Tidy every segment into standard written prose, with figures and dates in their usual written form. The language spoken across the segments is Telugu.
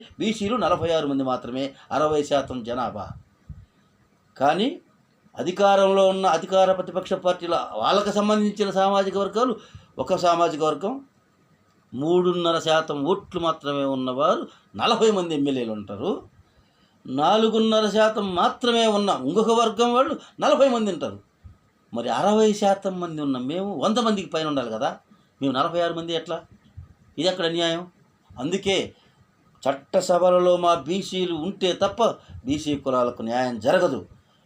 బీసీలు 46 మంది మాత్రమే, 60% జనాభా. కానీ అధికారంలో ఉన్న అధికార ప్రతిపక్ష పార్టీల వాళ్ళకు సంబంధించిన సామాజిక వర్గాలు ఒక సామాజిక వర్గం 3.5% ఓట్లు మాత్రమే ఉన్నవారు 40 మంది ఎమ్మెల్యేలు ఉంటారు. 4.5% మాత్రమే ఉన్న ఇంకొక వర్గం వాళ్ళు 40 మంది ఉంటారు. మరి 60% మంది ఉన్న మేము 100 మందికి పైన ఉండాలి కదా, మేము 46 మంది ఎట్లా? ఇది ఎక్కడ న్యాయం? అందుకే చట్టసభలలో మా బీసీలు ఉంటే తప్ప బీసీ కులాలకు న్యాయం జరగదు.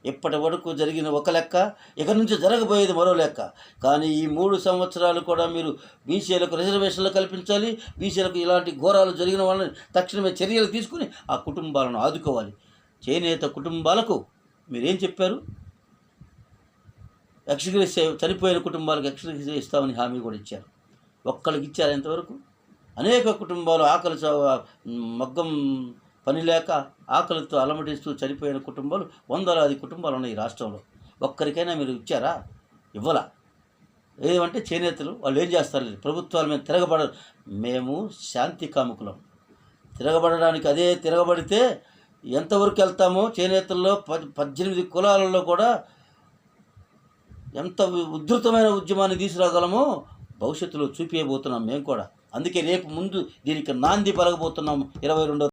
ఇప్పటి వరకు జరిగిన ఒక లెక్క, ఇక నుంచి జరగబోయేది మరో లెక్క. కానీ ఈ 3 సంవత్సరాలు కూడా మీరు బీసీలకు రిజర్వేషన్లు కల్పించాలి. బీసీలకు ఇలాంటి ఘోరాలు జరిగిన వాళ్ళని తక్షణమే చర్యలు తీసుకుని ఆ కుటుంబాలను ఆదుకోవాలి. చేనేత కుటుంబాలకు మీరేం చెప్పారు? ఎక్స్గ్రేస్ చనిపోయిన కుటుంబాలకు ఎక్స్గ్రేస్ ఇస్తామని హామీ కూడా ఇచ్చారు. ఒక్కరికి ఇచ్చారు ఇంతవరకు? అనేక కుటుంబాలు మగ్గం పని లేక ఆకలితో అలమటిస్తూ చనిపోయిన కుటుంబాలు వందలాది కుటుంబాలు ఉన్నాయి ఈ రాష్ట్రంలో. ఒక్కరికైనా మీరు ఇచ్చారా? ఇవ్వలా. ఏమంటే చేనేతలు వాళ్ళు ఏం చేస్తారు? ప్రభుత్వాల మీద తిరగబడరు. మేము శాంతి కాముకులం. తిరగబడడానికి అదే తిరగబడితే ఎంతవరకు వెళ్తామో చేనేతల్లో 18 కులాలలో కూడా ఎంత ఉధృతమైన ఉద్యమాన్ని తీసుకురాగలమో భవిష్యత్తులో చూపించబోతున్నాం మేము కూడా. అందుకే రేపు ముందు దీనికి నాంది పలకబోతున్నాం 22